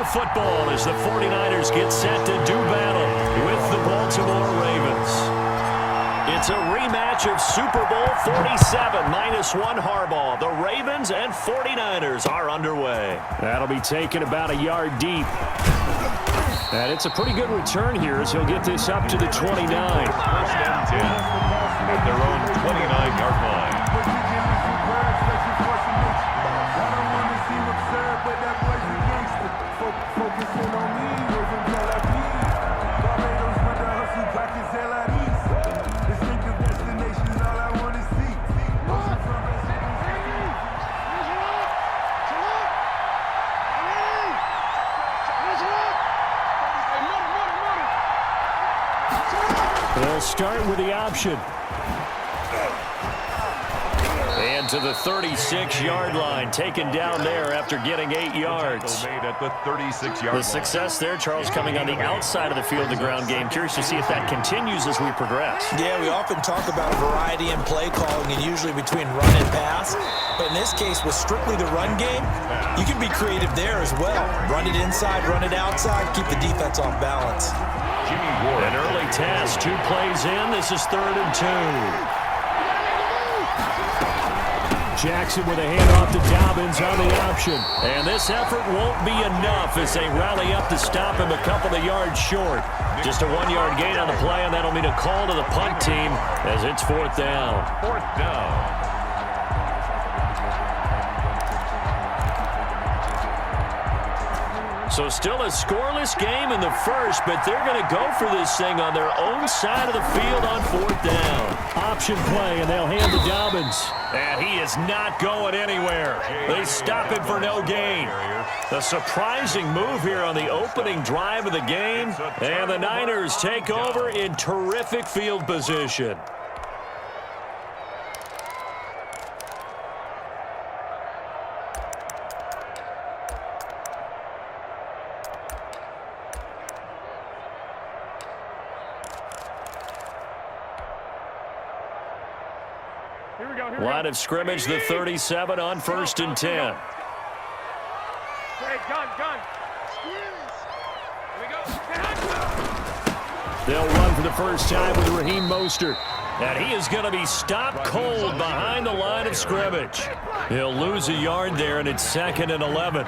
for football as the 49ers get set to do battle with the Baltimore Ravens. It's a rematch of Super Bowl 47 -1 Harbaugh. The Ravens and 49ers are underway. That'll be taken about a yard deep. And it's a pretty good return here as he'll get this up to the 29. First and 10 at their own 29-yard line. They'll start with the option. And to the 36-yard line, taken down there after getting 8 yards. Made at the 36-yard line. The success there, Charles, coming on the outside of the field, the ground game. Curious to see if that continues as we progress. Yeah, we often talk about variety in play calling and usually between run and pass. But in this case, with strictly the run game, you can be creative there as well. Run it inside, run it outside, keep the defense off balance. An early task, 2 plays in. This is 3rd and 2. Jackson with a handoff to Dobbins on the option. And this effort won't be enough as they rally up to stop him a couple of yards short. Just a 1-yard gain on the play, and that'll mean a call to the punt team as it's 4th down. 4th down. So still a scoreless game in the first, but they're going to go for this thing on their own side of the field on 4th down. Option play, and they'll hand to Dobbins. And he is not going anywhere. They stop him for no gain. A surprising move here on the opening drive of the game. And the Niners take over in terrific field position. Line of scrimmage, the 37 on 1st and 10. They'll run for the first time with Raheem Mostert. And he is going to be stopped cold behind the line of scrimmage. He'll lose a yard there, and it's 2nd and 11.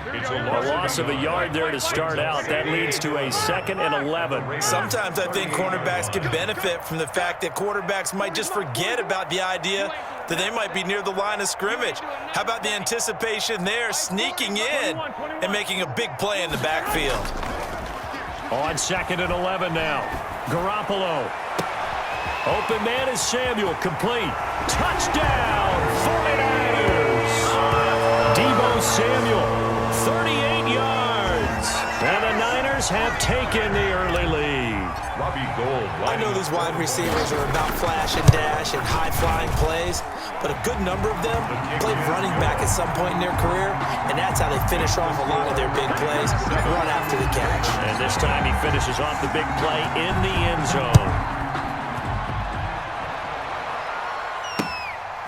A loss of a yard there to start out. That leads to a 2nd and 11. Sometimes I think cornerbacks can benefit from the fact that quarterbacks might just forget about the idea that they might be near the line of scrimmage. How about the anticipation there, sneaking in and making a big play in the backfield? On 2nd and 11 now. Garoppolo. Open man is Samuel, complete. Touchdown, 49ers. Deebo Samuel. 38 yards. And the Niners have taken the early lead. I know these wide receivers are about flash and dash and high-flying plays, but a good number of them played running back at some point in their career, and that's how they finish off a lot of their big plays, run after the catch. And this time he finishes off the big play in the end zone.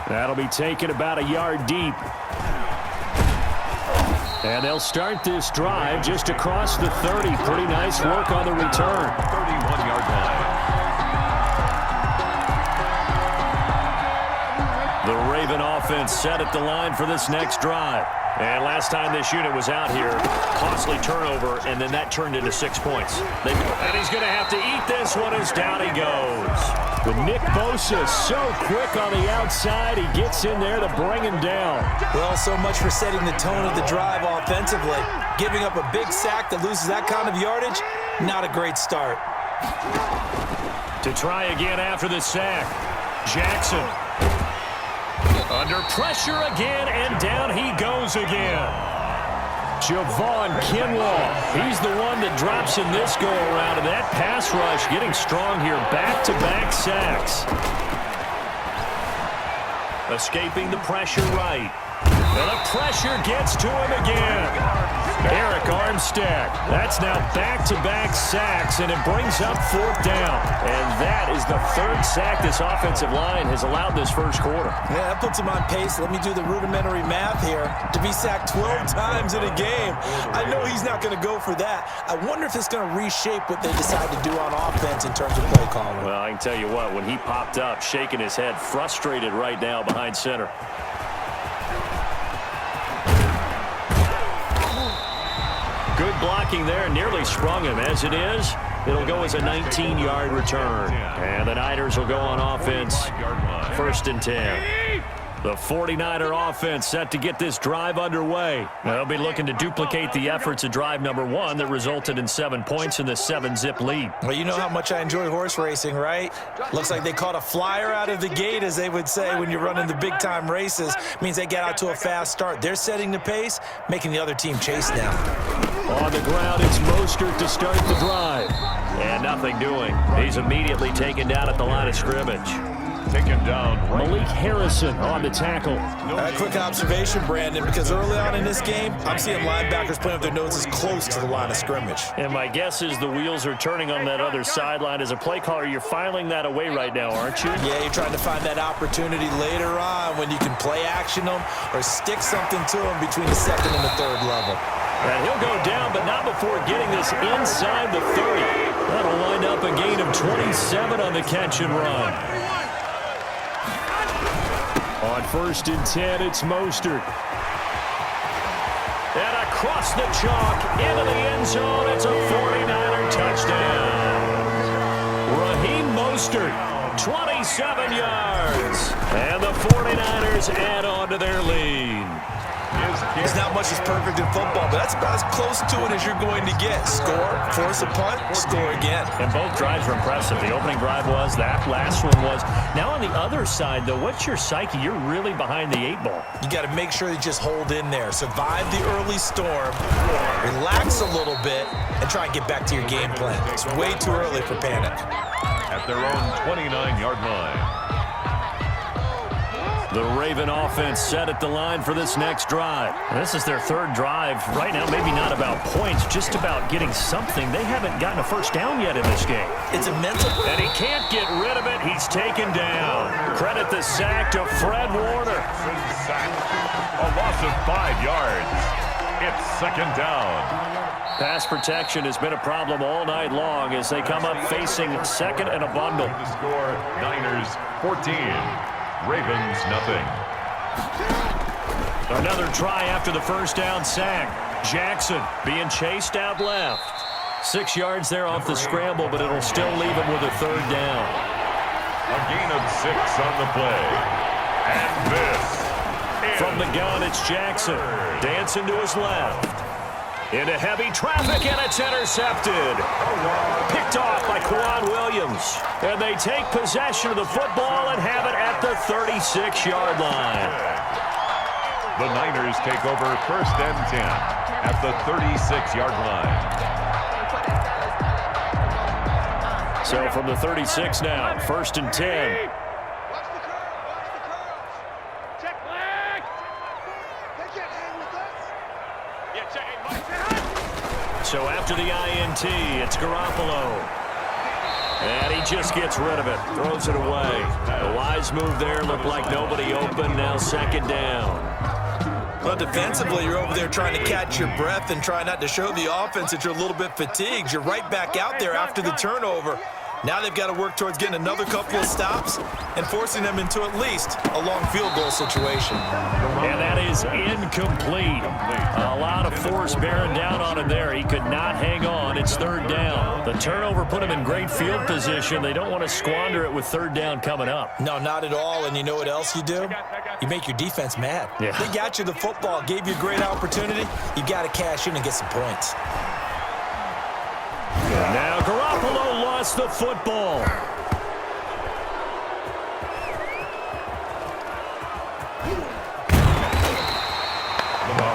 That'll be taken about a yard deep. And they'll start this drive just across the 30. Pretty nice work on the return. 31-yard line. The Raven offense set at the line for this next drive. And last time this unit was out here, costly turnover, and then that turned into 6 points. And he's going to have to eat this one as down he goes. With Nick Bosa so quick on the outside, he gets in there to bring him down. Well, so much for setting the tone of the drive offensively. Giving up a big sack that loses that kind of yardage, not a great start. To try again after the sack, Jackson. Under pressure again, and down he goes again. Javon Kinlaw, he's the one that drops in this go-around, and that pass rush getting strong here. Back-to-back sacks. Escaping the pressure right. And the pressure gets to him again. Eric Armstead. That's now back-to-back sacks, and it brings up 4th down. And that is the 3rd sack this offensive line has allowed this first quarter. Yeah, that puts him on pace. Let me do the rudimentary math here. To be sacked 12 times in a game. I know he's not going to go for that. I wonder if it's going to reshape what they decide to do on offense in terms of play calling. Well, I can tell you what, when he popped up, shaking his head, frustrated right now behind center. Good blocking there, nearly sprung him. As it is, it'll go as a 19-yard return. And the Niners will go on offense, 1st and 10. The 49er offense set to get this drive underway. They'll be looking to duplicate the efforts of drive number 1 that resulted in 7 points in the 7-zip lead. Well, you know how much I enjoy horse racing, right? Looks like they caught a flyer out of the gate, as they would say when you're running the big-time races. Means they get out to a fast start. They're setting the pace, making the other team chase now. On the ground, it's Mostert to start the drive. And nothing doing. He's immediately taken down at the line of scrimmage. Taken down. Malik Harrison on the tackle. Quick observation, Brandon, because early on in this game, I'm seeing linebackers playing with their noses close to the line of scrimmage. And my guess is the wheels are turning on that other sideline. As a play caller, you're filing that away right now, aren't you? Yeah, you're trying to find that opportunity later on when you can play action them or stick something to them between the 2nd and the 3rd level. And he'll go down, but not before getting this inside the 30. That'll wind up a gain of 27 on the catch and run. On 1st and 10, it's Mostert. And across the chalk, into the end zone, it's a 49er touchdown. Raheem Mostert, 27 yards. And the 49ers add on to their lead. There's not much that's perfect in football, but that's about as close to it as you're going to get. Score, force a punt, score again. And both drives were impressive. The opening drive was, that last one was. Now on the other side, though, what's your psyche? You're really behind the 8 ball. You got to make sure you just hold in there. Survive the early storm, relax a little bit, and try and get back to your game plan. It's way too early for panic. At their own 29-yard line. The Raven offense set at the line for this next drive. This is their 3rd drive. Right now, maybe not about points, just about getting something. They haven't gotten a first down yet in this game. It's a mental... And he can't get rid of it. He's taken down. Credit the sack to Fred Warner. A loss of 5 yards. It's 2nd down. Pass protection has been a problem all night long as they come up facing 2nd and a bundle. The score, Niners 14. Ravens nothing. Another try after the first down sack. Jackson being chased out left. 6 yards there off the scramble, but it'll still leave him with a 3rd down. A gain of 6 on the play. And this from the gun, it's Jackson. Dancing to his left. Into heavy traffic, and it's intercepted. Picked off by Quan Williams. And they take possession of the football and have it at the 36-yard line. The Niners take over 1st and 10 at the 36-yard line. So from the 36 now, 1st and 10. So after the INT, it's Garoppolo. And he just gets rid of it, throws it away. A wise move there, looked like nobody open, now 2nd down. Well, defensively, you're over there trying to catch your breath and try not to show the offense that you're a little bit fatigued. You're right back out there after the turnover. Now they've got to work towards getting another couple of stops and forcing them into at least a long field goal situation. And that is incomplete. A lot of force bearing down on him there. He could not hang on. It's 3rd down. The turnover put him in great field position. They don't want to squander it with 3rd down coming up. No, not at all. And you know what else you do? You make your defense mad. Yeah. They got you the football, gave you a great opportunity. You got to cash in and get some points. Now Garoppolo lost the football.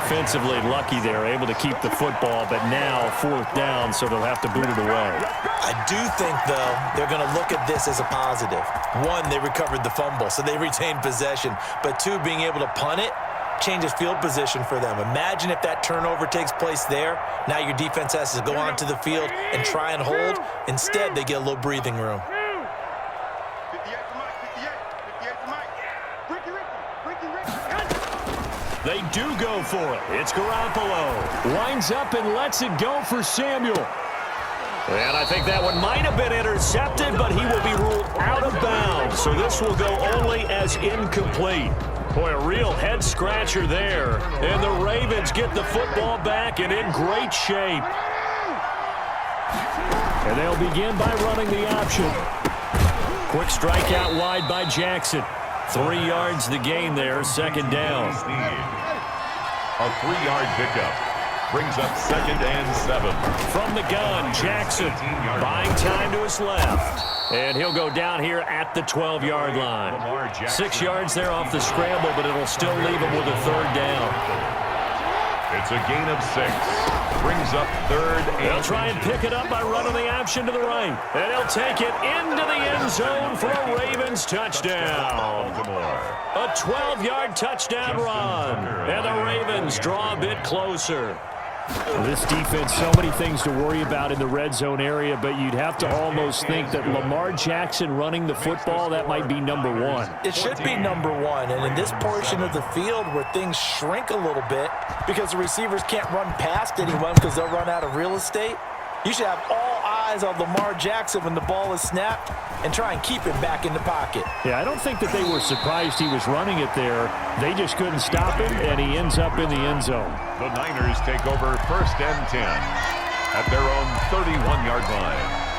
Offensively lucky they're able to keep the football, but now 4th down, so they'll have to boot it away. I do think, though, they're going to look at this as a positive. 1, they recovered the fumble, so they retained possession. But 2, being able to punt it changes field position for them. Imagine if that turnover takes place there. Now your defense has to go onto the field and try and hold. Instead, they get a little breathing room. They do go for it. It's Garoppolo. Winds up and lets it go for Samuel. And I think that one might have been intercepted, but he will be ruled out of bounds. So this will go only as incomplete. Boy, a real head-scratcher there. And the Ravens get the football back and in great shape. And they'll begin by running the option. Quick strike out wide by Jackson. 3 yards the gain there, second down. A 3-yard pickup brings up 2nd and 7. From the gun, Jackson buying time to his left. And he'll go down here at the 12-yard line. 6 yards there off the scramble, but it'll still leave him with a 3rd down. It's a gain of 6. Brings up 3rd and They'll try and pick it up by running the option to the right. And he'll take it into the end zone for a Ravens touchdown. A 12-yard touchdown run. And the Ravens draw a bit closer. This defense, so many things to worry about in the red zone area, but you'd have to almost think that Lamar Jackson running the football, that might be number 1. It should be number 1, and in this portion of the field where things shrink a little bit because the receivers can't run past anyone because they'll run out of real estate, you should have all eyes on Lamar Jackson when the ball is snapped and try and keep him back in the pocket. Yeah, I don't think that they were surprised he was running it there. They just couldn't stop him, and he ends up in the end zone. The Niners take over 1st and 10 at their own 31-yard line.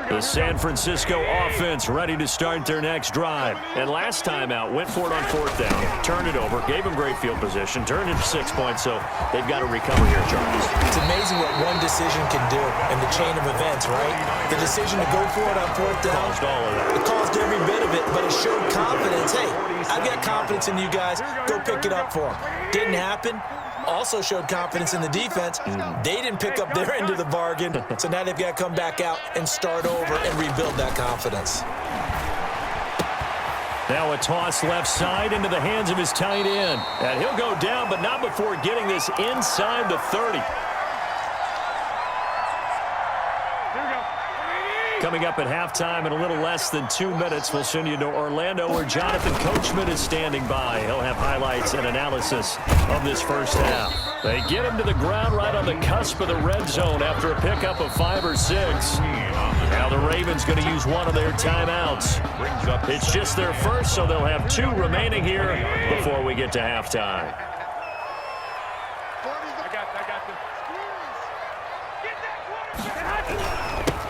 The San Francisco offense ready to start their next drive. And last time out, went for it on 4th down, turned it over, gave them great field position, turned it 6 points, so they've got to recover here, Charles. It's amazing what one decision can do in the chain of events, right? The decision to go for it on 4th down, Caused all of that. it caused every bit of it, but it showed confidence. Hey, I've got confidence in you guys. Go pick it up for them. Didn't happen. Also showed confidence in the defense. They didn't pick up their end of the bargain, so now they've got to come back out and start over and rebuild that confidence. Now a toss left side into the hands of his tight end. And he'll go down, but not before getting this inside the 30. Coming up at halftime in a little less than 2 minutes, we'll send you to Orlando where Jonathan Coachman is standing by. He'll have highlights and analysis of this first half. They get him to the ground right on the cusp of the red zone after a pickup of 5 or 6. Now the Ravens going to use one of their timeouts. It's just their first, so they'll have 2 remaining here before we get to halftime.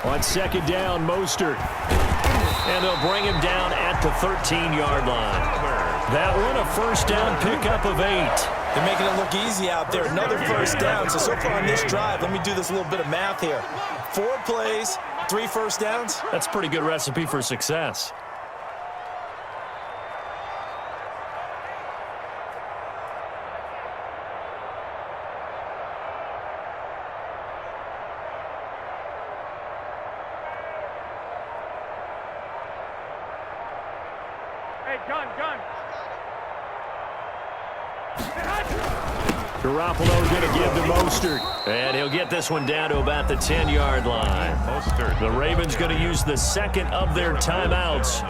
On 2nd down, Mostert. And they'll bring him down at the 13-yard line. That one, a 1st down pickup of 8. They're making it look easy out there. Another 1st down. So far on this drive, let me do this little bit of math here. 4 plays, 3 1st downs. That's a pretty good recipe for success. Garoppolo going to give to Mostert. And he'll get this one down to about the 10-yard line. The Ravens going to use the 2nd of their timeouts.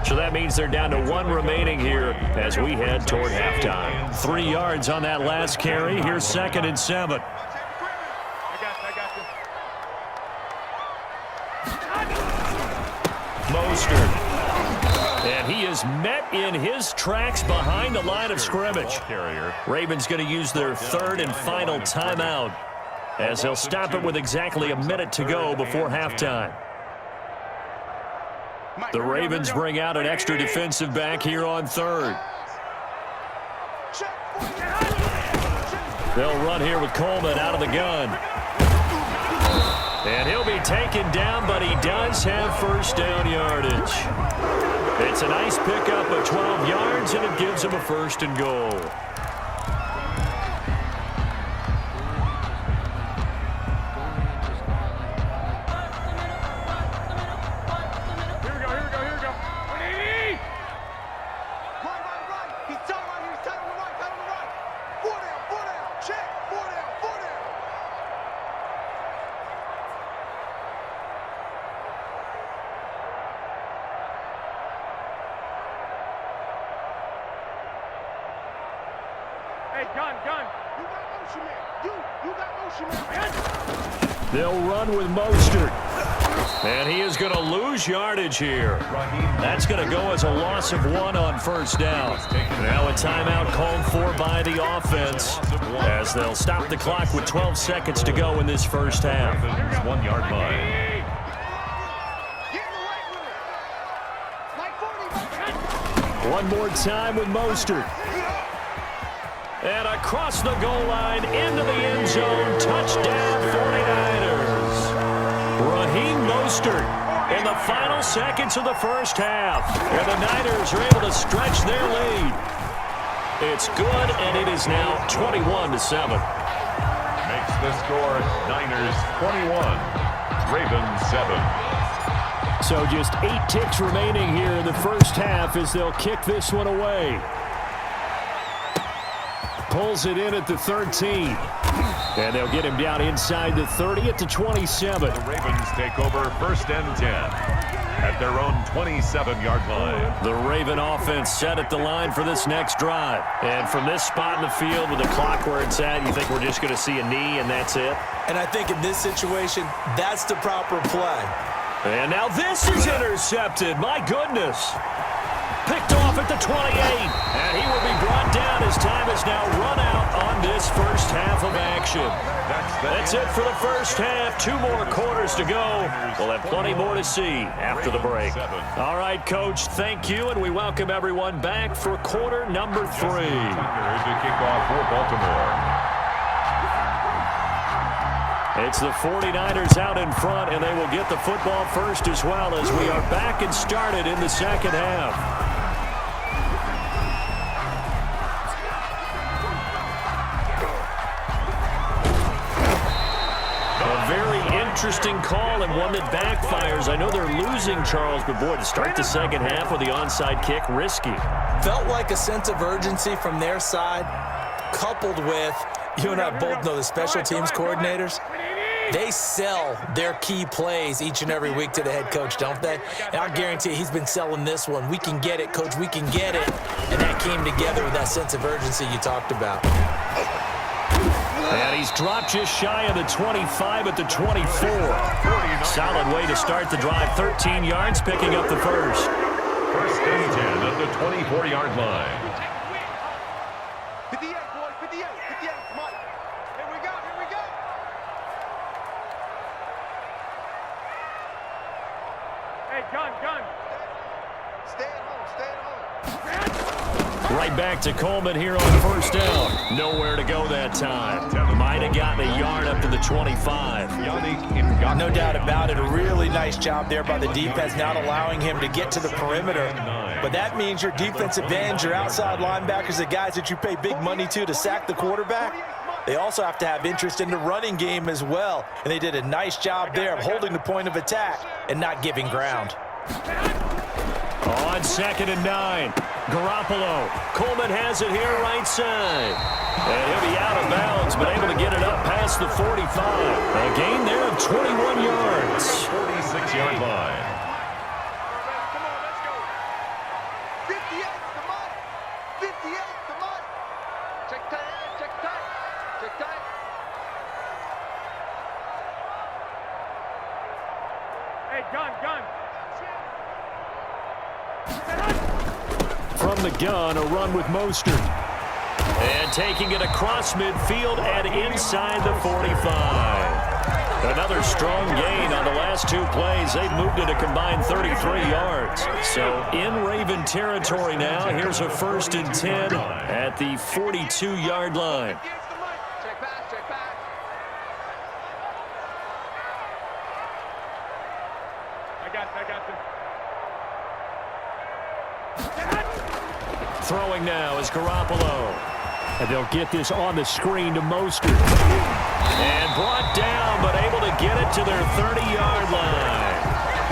So that means they're down to 1 remaining here as we head toward halftime. 3 yards on that last carry. Here's 2nd and 7. Mostert. And he is met in his tracks behind the line of scrimmage. Ravens going to use their 3rd and final timeout as they'll stop it with exactly a minute to go before halftime. The Ravens bring out an extra defensive back here on 3rd. They'll run here with Coleman out of the gun. And he'll be taken down, but he does have 1st down yardage. It's a nice pickup of 12 yards, and it gives him a 1st and goal. Here we go. They'll run with Mostert. And he is going to lose yardage here. That's going to go as a loss of 1 on first down. Now a timeout called for by the offense as they'll stop the clock with 12 seconds to go in this first half. 1 yard line. One more time with Mostert. And across the goal line into the end zone. Touchdown 49ers. Raheem Mostert in the final seconds of the first half. And the Niners are able to stretch their lead. It's good, and it is now 21-7. Makes the score Niners 21, Ravens 7. So just 8 ticks remaining here in the first half as they'll kick this one away. Pulls it in at the 13. And they'll get him down inside the 30 at the 27. The Ravens take over first and 10 at their own 27-yard line. The Raven offense set at the line for this next drive. And from this spot in the field with the clock where it's at, you think we're just going to see a knee and that's it? And I think in this situation, that's the proper play. And now this is intercepted. My goodness. Picked off at the 28. And he will be brought down as time is now run out on this first half of action. That's it for the first half. 2 more quarters to go. We'll have plenty more to see after the break. All right, Coach, thank you, and we welcome everyone back for quarter number 3. To kick off for Baltimore. It's the 49ers out in front, and they will get the football first as well as we are back and started in the second half. Interesting call and one that backfires. I know they're losing, Charles, but boy, to start the second half with the onside kick, risky. Felt like a sense of urgency from their side, coupled with, you and I both know the special teams coordinators, they sell their key plays each and every week to the head coach, don't they? And I guarantee he's been selling this one. We can get it, coach, we can get it. And that came together with that sense of urgency you talked about. And he's dropped just shy of the 25 at the 24. Solid way to start the drive. 13 yards, picking up the first. First and 10 at the 24-yard line. 58, boys, 58, 58, come on. Here we go, here we go. Hey, gun. Stay at home, stay at home. Right back to Coleman here on first down. Nowhere to go that time. Might have gotten a yard up to the 25. No doubt about it. A really nice job there by the defense, not allowing him to get to the perimeter. But that means your defensive ends, your outside linebackers, the guys that you pay big money to sack the quarterback, they also have to have interest in the running game as well. And they did a nice job there of holding the point of attack and not giving ground. On 2nd and 9. Garoppolo. Coleman has it here right side. And he'll be out of bounds, but able to get it up past the 45. A gain there of 21 yards. 46-yard line. Come on, let's go. 58, come on. 58, come on. Check tight, check tight, check tight. Hey, gun. From the gun, a run with Mostert. And taking it across midfield and inside the 45. Another strong gain on the last 2 plays. They've moved it a combined 33 yards. So in Raven territory now. Here's a 1st and 10 at the 42-yard line. Check back. I got this. Throwing now is Garoppolo. And they'll get this on the screen to Mostert. And brought down, but able to get it to their 30-yard line.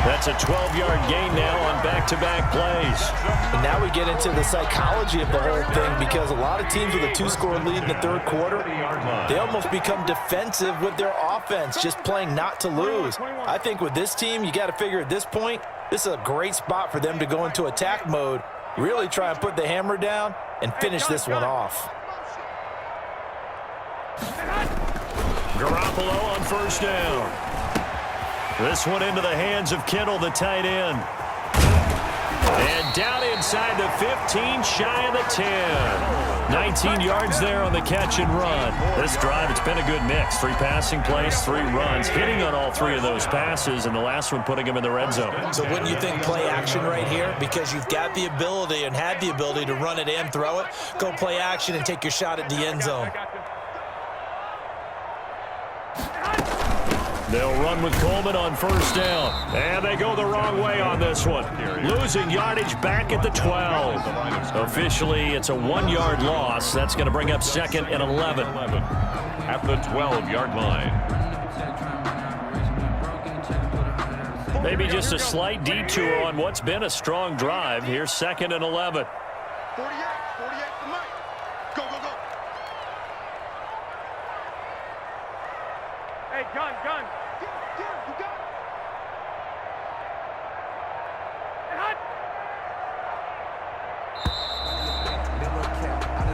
That's a 12-yard gain now on back-to-back plays. And now we get into the psychology of the whole thing, because a lot of teams with a 2-score lead in the 3rd quarter, they almost become defensive with their offense, just playing not to lose. I think with this team, you got to figure at this point, this is a great spot for them to go into attack mode, really try and put the hammer down and finish this one off. Garoppolo on first down. This one into the hands of Kittle, the tight end. And down inside the 15, shy of the 10. 19 yards there on the catch and run. This drive, it's been a good mix. 3 passing plays, 3 runs, hitting on all 3 of those passes, and the last one putting him in the red zone. So wouldn't you think play action right here? Because you've got the ability and had the ability to run it and throw it. Go play action and take your shot at the end zone. They'll run with Coleman on first down. And they go the wrong way on this one. Losing yardage back at the 12. Officially, it's a 1-yard loss. That's going to bring up 2nd and 11. At the 12-yard line. Maybe just a slight detour on what's been a strong drive. Here's 2nd and 11. 48 to Mike. Go, go, go. Hey, gun. Get, you got it.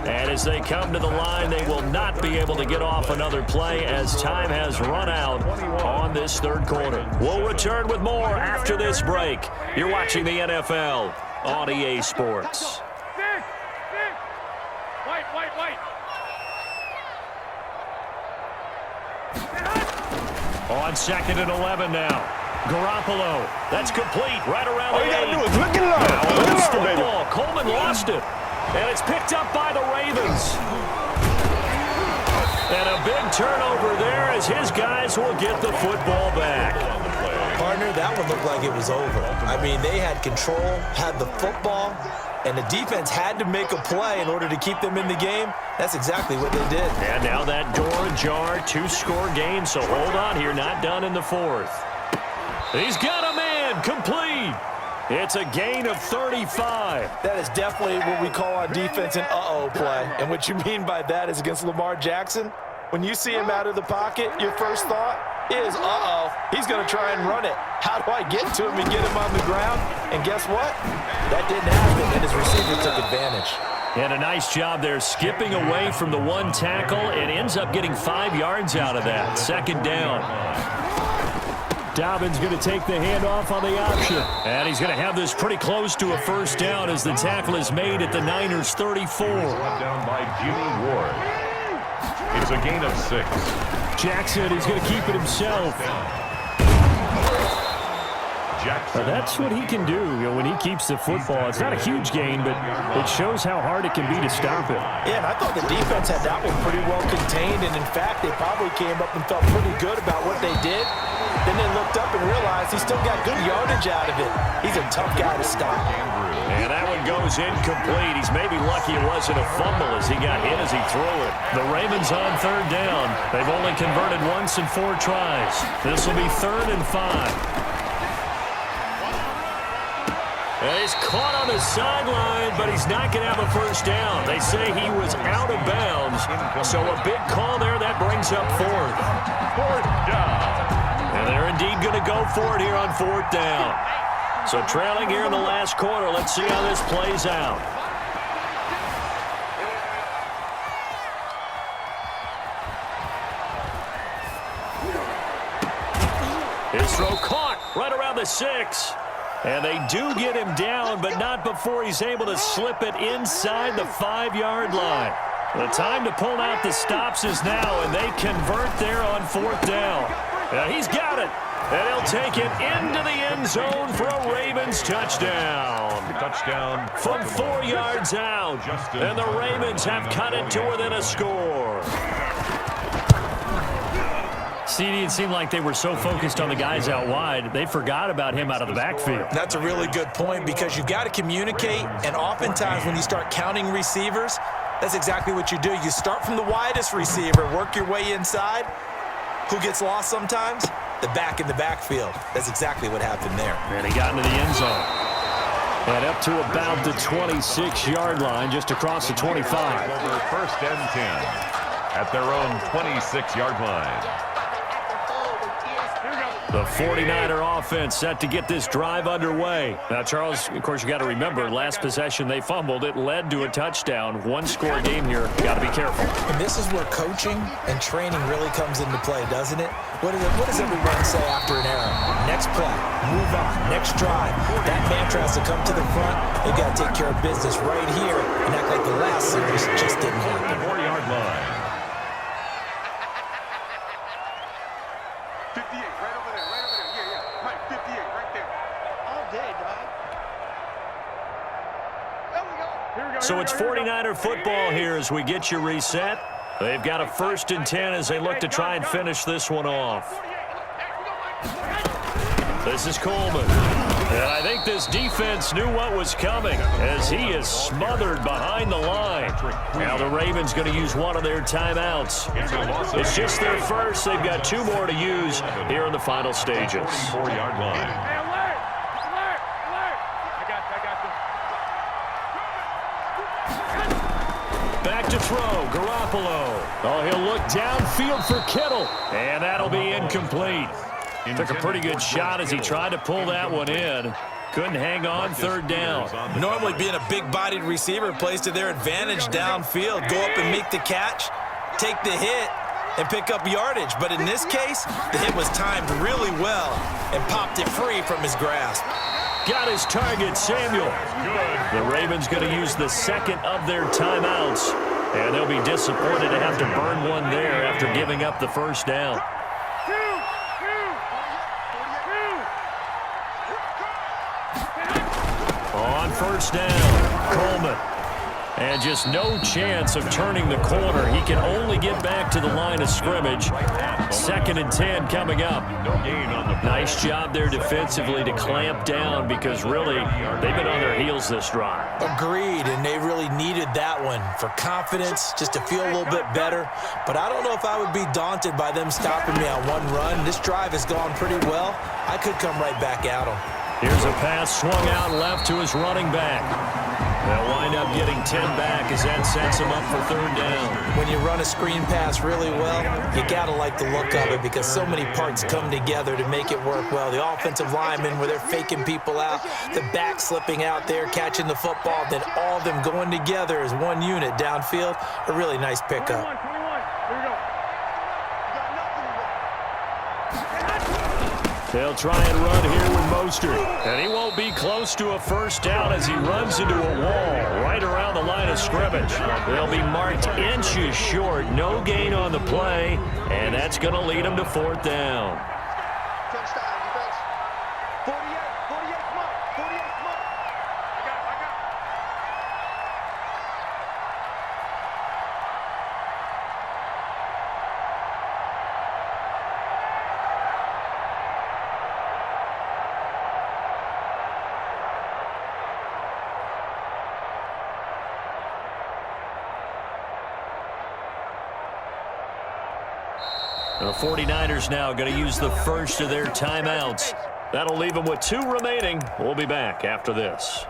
And as they come to the line, they will not be able to get off another play as time has run out on this 3rd quarter. We'll return with more after this break. You're watching the NFL on EA Sports. Wait. On 2nd and 11 now. Garoppolo. That's complete right around the 8. All you got to do is look and learn. Look and learn, baby. Football. Coleman lost it. And it's picked up by the Ravens. And a big turnover there as his guys will get the football back. Partner, that one looked like it was over. I mean, they had control, had the football, and the defense had to make a play in order to keep them in the game. That's exactly what they did. And now that door ajar, 2-score game, so hold on here, not done in the 4th. He's got a man, complete. It's a gain of 35. That is definitely what we call on defense an uh-oh play. And what you mean by that is against Lamar Jackson, when you see him out of the pocket, your first thought is, uh-oh, he's going to try and run it. How do I get to him and get him on the ground? And guess what? That didn't happen, and his receiver took advantage. And a nice job there skipping away from the 1 tackle and ends up getting 5 yards out of that. 2nd down. Dobbins going to take the handoff on the option. And he's going to have this pretty close to a 1st down as the tackle is made at the Niners' 34. Down by Jimmy Ward. It's a gain of 6. Jackson, he's going to keep it himself. That's what he can do, when he keeps the football. It's not a huge gain, but it shows how hard it can be to stop it. Yeah, and I thought the defense had that one pretty well contained, and in fact, they probably came up and felt pretty good about what they did. Then they looked up and realized he still got good yardage out of it. He's a tough guy to stop. And that one goes incomplete. He's maybe lucky it wasn't a fumble as he got hit as he threw it. The Ravens on 3rd down. They've only converted once in 4 tries. This will be 3rd and 5. And he's caught on the sideline, but he's not going to have a 1st down. They say he was out of bounds, so a big call there. That brings up 4th. 4th down. And they're indeed going to go for it here on 4th down. So trailing here in the last quarter. Let's see how this plays out. His throw caught right around the 6. And they do get him down, but not before he's able to slip it inside the 5-yard line. The time to pull out the stops is now, and they convert there on 4th down. Now he's got it, and he'll take it into the end zone for a Ravens touchdown. Touchdown. From 4 yards out, and the Ravens have cut it to within a score. CD, it seemed like they were so focused on the guys out wide, they forgot about him out of the backfield. That's a really good point because you've got to communicate, and oftentimes when you start counting receivers, that's exactly what you do. You start from the widest receiver, work your way inside. Who gets lost sometimes? The back in the backfield. That's exactly what happened there. And he got into the end zone. And up to about the 26-yard line, just across the 25. Over 1st and 10 at their own 26-yard line. The 49er offense set to get this drive underway. Now, Charles, of course, you got to remember, last possession they fumbled. It led to a touchdown. One-score game here. Got to be careful. And this is where coaching and training really comes into play, doesn't it? What does everyone say after an error? Next play, move on, next drive. That mantra has to come to the front. They've got to take care of business right here and act like the last series just didn't happen. 4-yard line. 58, right over there, right over there. Yeah, yeah. Mike, 58, right there. All day, dog. There we go. Here we go. So it's 49er football here as we get you reset. They've got a 1st and 10 as they look to try and finish this one off. This is Coleman. And I think this defense knew what was coming as he is smothered behind the line. Now the Ravens going to use one of their timeouts. It's just their first. They've got 2 more to use here in the final stages. 4-yard line. Hey, alert! Alert! Alert! I got you. Back to throw, Garoppolo. Oh, he'll look downfield for Kittle. And that'll be incomplete. Took a pretty good shot as he tried to pull that one in. Couldn't hang on 3rd down. Normally being a big-bodied receiver plays to their advantage downfield. Go up and make the catch, take the hit, and pick up yardage. But in this case, the hit was timed really well and popped it free from his grasp. Got his target, Samuel. The Ravens going to use the 2nd of their timeouts. And they'll be disappointed to have to burn one there after giving up the 1st down. On 1st down, Coleman. And just no chance of turning the corner. He can only get back to the line of scrimmage. 2nd and 10 coming up. Nice job there defensively to clamp down because really they've been on their heels this drive. Agreed, and they really needed that one for confidence, just to feel a little bit better. But I don't know if I would be daunted by them stopping me on one run. This drive has gone pretty well. I could come right back at them. Here's a pass swung out left to his running back. They'll wind up getting 10 back as that sets him up for 3rd down. When you run a screen pass really well, you got to like the look of it because so many parts come together to make it work well. The offensive linemen where they're faking people out, the back slipping out there, catching the football, then all of them going together as one unit downfield. A really nice pickup. 21. Here we go. They'll try and run here with Mostert. And he won't be close to a 1st down as he runs into a wall right around the line of scrimmage. They'll be marked inches short. No gain on the play. And that's going to lead him to 4th down. Touchdown, defense. 48, come on. 48, come on. I got it. The 49ers now going to use the 1st of their timeouts. That'll leave them with 2 remaining. We'll be back after this.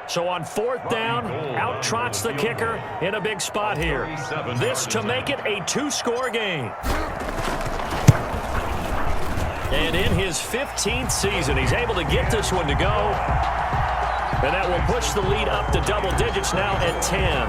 So on 4th down, out trots the kicker in a big spot here. This to make it a 2-score game. And in his 15th season, he's able to get this one to go. And that will push the lead up to double digits now at 10.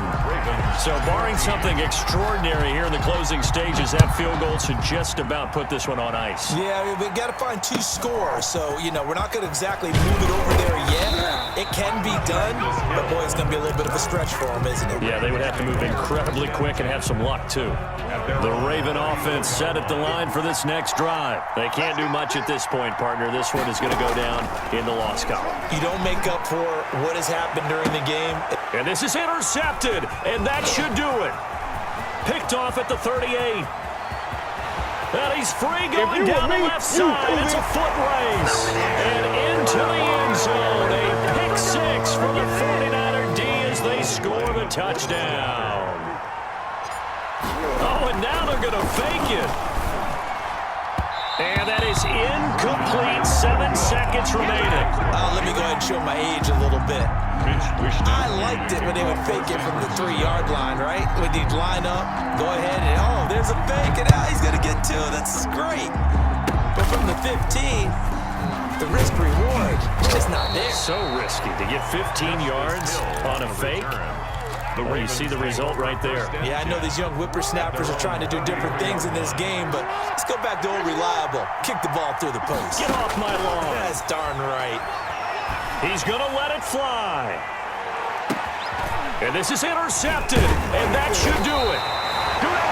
So barring something extraordinary here in the closing stages, that field goal should just about put this one on ice. Yeah, we got to find 2 scores. So, we're not going to exactly move it over there yet. It can be done, but boy, it's going to be a little bit of a stretch for them, isn't it? Yeah, they would have to move incredibly quick and have some luck, too. The Raven offense set at the line for this next drive. They can't do much at this point, partner. This one is going to go down in the loss column. You don't make up for what has happened during the game. And this is intercepted, and that should do it. Picked off at the 38. And he's free going down the left side. It's a foot race. And into the end zone. A pick 6 for the 49er D as they score the touchdown. Oh, and now they're going to fake it. And that is incomplete. 7 seconds seconds remaining. Let me go ahead and show my age a little bit. I liked it when they would fake it from the 3-yard line, right? When you'd line up, go ahead, and there's a fake, and now he's going to get 2. That's great. But from the 15, the risk-reward is just not there. So risky to get 15 yards on a fake. Well, you see the result right there. Yeah, I know these young whippersnappers are trying to do different things in this game, but let's go back to old reliable. Kick the ball through the post. Get off my lawn. That's darn right. He's going to let it fly. And this is intercepted, and that should do it.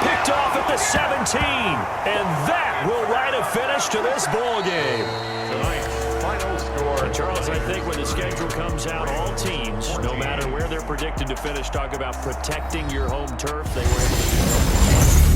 Picked off at the 17, and that will write a finish to this ball game. Final score. Charles, I think when the schedule comes out, all teams, no matter where they're predicted to finish, talk about protecting your home turf. They were able to do that.